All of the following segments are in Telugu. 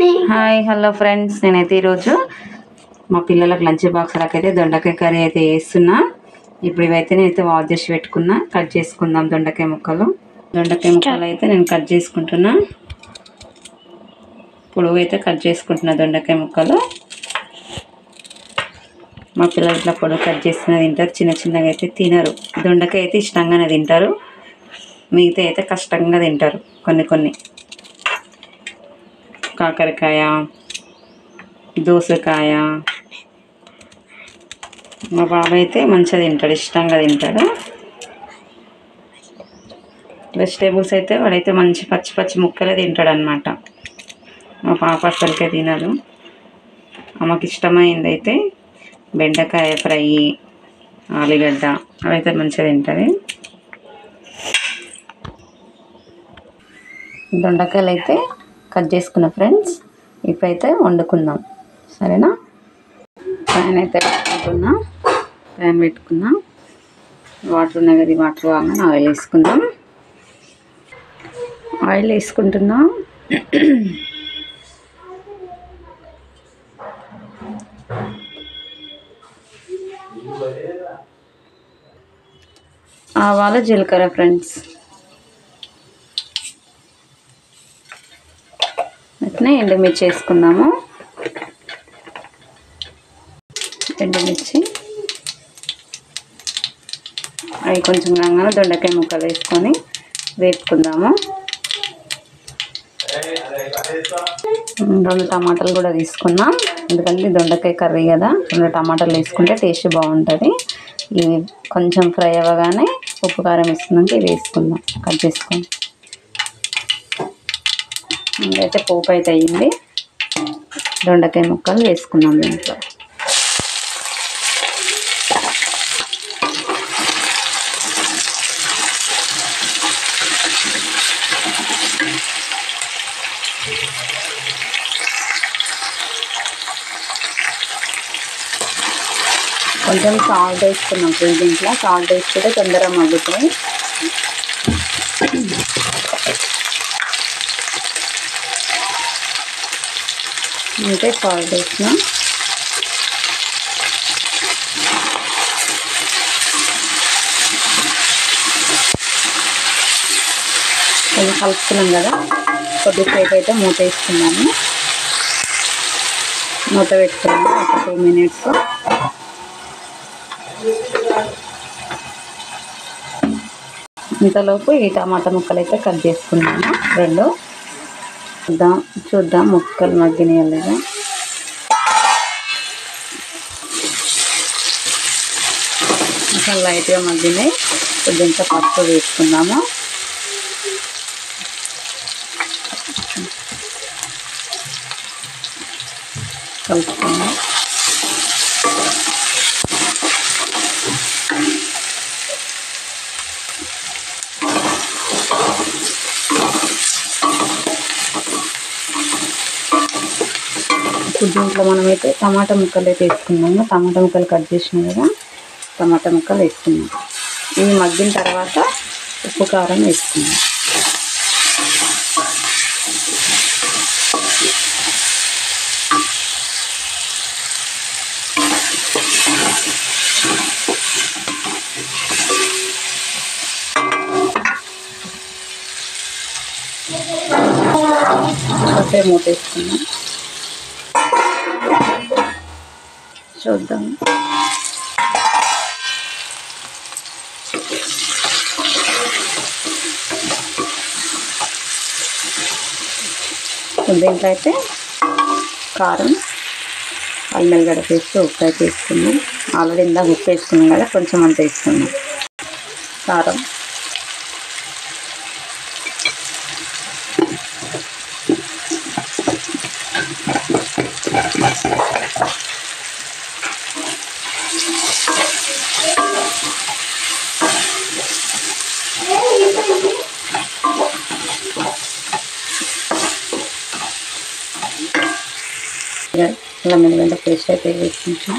హాయ్ హలో ఫ్రెండ్స్, నేనైతే ఈరోజు మా పిల్లలకు లంచ్ బాక్స్లకైతే దొండకాయ కర్రీ అయితే వేస్తున్నా. ఇప్పుడు ఇవైతే నేనైతే వాష్ చేసి పెట్టుకున్నా. కట్ చేసుకుందాం దొండకాయ ముక్కలు అయితే నేను కట్ చేసుకుంటున్నా. పొడవు అయితే కట్ చేసుకుంటున్నా దొండకాయ ముక్కలు. మా పిల్లలు ఇట్లా పొడవు కట్ చేస్తున్న తింటారు, చిన్న చిన్నగా అయితే తినరు. దొండకాయ అయితే ఇష్టంగానే తింటారు, మిగతా అయితే కష్టంగా తింటారు. కొన్ని కాకరకాయ, దోసకాయ మా బాబాయ్ అయితే మంచిగా తింటాడు, ఇష్టంగా తింటాడు. వెజిటేబుల్స్ అయితే వాడైతే మంచి పచ్చి ముక్కలే తింటాడు అన్నమాట. మా పాప అసలుకే తినదు. ఆమెకి ఇష్టమైంది అయితే బెండకాయ ఫ్రై, ఆలుగడ్డ అవైతే మంచిగా తింటుంది. దొండకాయలు అయితే కట్ చేసుకున్న ఫ్రెండ్స్. ఇప్పుడైతే వండుకుందాం, సరేనా? ప్యాన్ అయితే పెట్టుకున్నా. వాటర్ ఉన్నాయి కదా, వాటర్ కాగానే ఆయిల్ వేసుకుందాం. ఆయిల్ వేసుకుంటున్నా. ఆవాలు, జీలకర్ర ఫ్రెండ్స్. అట్నే ఎండుమిర్చి వేసుకుందాము. ఎండుమిర్చి అవి కొంచెం కాగానే దొండకాయ ముక్కలు వేసుకొని వేపుకుందాము. 2 టమాటాలు కూడా తీసుకున్నాం, ఎందుకంటే దొండకాయ కర్రీ కదా. 2 టమాటాలు వేసుకుంటే టేస్ట్ బాగుంటుంది. ఇవి కొంచెం ఫ్రై అవ్వగానే ఉప్పు కారం వేసుకున్నాక ఇవి వేసుకుందాం కట్ చేసుకొని. ఇదైతే పోపు అయితే అయ్యింది. దొండకాయ ముక్కలు వేసుకున్నాం దీంట్లో. కొంచెం సాల్ట్ వేసుకున్నాం ఫ్రెండ్స్. దీంట్లో సాల్ట్ వేసుకుంటే తొందరగా మగ్గుతాయి. అంటే సాల్ట్ వేసిన కొంచెం కలుపుకున్నాం కదా, కొద్దిసేపు అయితే మూత వేసుకున్నాము. మూత పెట్టుకున్నాము ఒక 2 మినిట్స్. ఇంతలోపు ఈ టమాటా ముక్కలు అయితే కట్ చేసుకున్నాము 2. చూద్దాం ముక్కలు మగ్గినాయో లేదా. కొంచెం లైట్గా మగ్గినాయి. కొద్దింత పసుపు వేసుకుందాము. కలుపుకుందాం. ఇప్పుడు దీంట్లో మనమైతే టమాటా ముక్కలు అయితే వేసుకున్నాము. టమాటా ముక్కలు కట్ చేసినాం కదా, టమాటా ముక్కలు వేసుకున్నాం. ఇవి మగ్గిన తర్వాత ఉప్పు కారం వేసుకున్నాం. ఒకటే మూత వేసుకున్నాం. చూద్దాం. దీంట్లో అయితే కారం, అల్లం వెల్లిగడ్డ పేస్ట్, ఉప్పు అయితే వేసుకున్నాం. ఆల్రెడీ ఇందాక ఉప్పు వేసుకున్నాం కదా, కొంచెం అంత వేసుకున్నాం. కారం, అల్లం వెల్లిగడ్డ పేస్ట్ అయితే వేసుకుంటాం.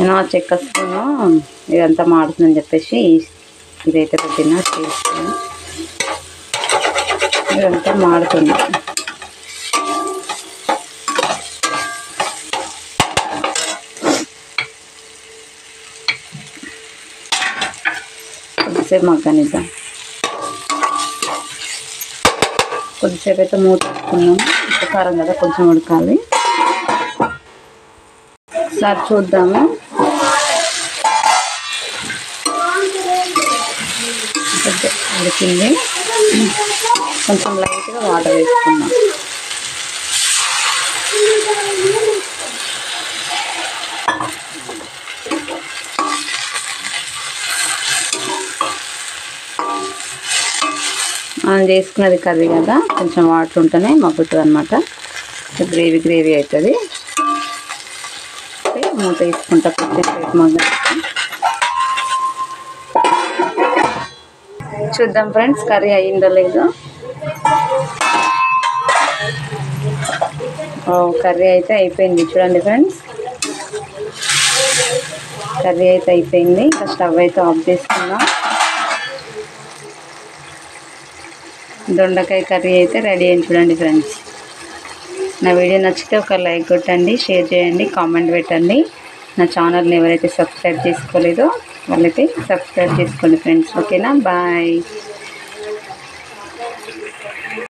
నేను ఆ చెక్క స్పూను ఇదంతా మాడుతుందని చెప్పేసి ఇదైతే పెట్టిన స్టీల్ స్పూన్. ఇదంతా మాడుతుంది. కొద్దిసేపు మగ్గనిద్దాం. కొద్దిసేపు అయితే మూత వేసుకున్నాము. కారం కదా కొంచెం ఉడకాలి. ఒకసారి చూద్దాము. ఉడికింది. కొంచెం లైట్గా వాటర్ వేసుకున్నాం. మనం చేసుకున్నది కర్రీ కదా, కొంచెం వాటర్ ఉంటేనే మగ్గుతుంది అన్నమాట. గ్రేవీ అవుతుంది. మూత వేసుకుంటా కొద్దిసేపు మగ్గ. చూద్దాం ఫ్రెండ్స్ కర్రీ అయ్యిందో లేదో. కర్రీ అయితే అయిపోయింది. చూడండి ఫ్రెండ్స్, కర్రీ అయితే అయిపోయింది. ఇంకా స్టవ్ అయితే ఆఫ్ చేసుకుందాం. దొండకాయ కర్రీ అయితే రెడీ అయింది. చూడండి ఫ్రెండ్స్, నా వీడియో నచ్చితే ఒక లైక్ కొట్టండి, షేర్ చేయండి, కామెంట్ పెట్టండి. నా ఛానల్ని ఎవరైతే సబ్స్క్రైబ్ చేసుకోలేదో వాళ్ళైతే సబ్స్క్రైబ్ చేసుకోండి ఫ్రెండ్స్. ఓకేనా, బాయ్.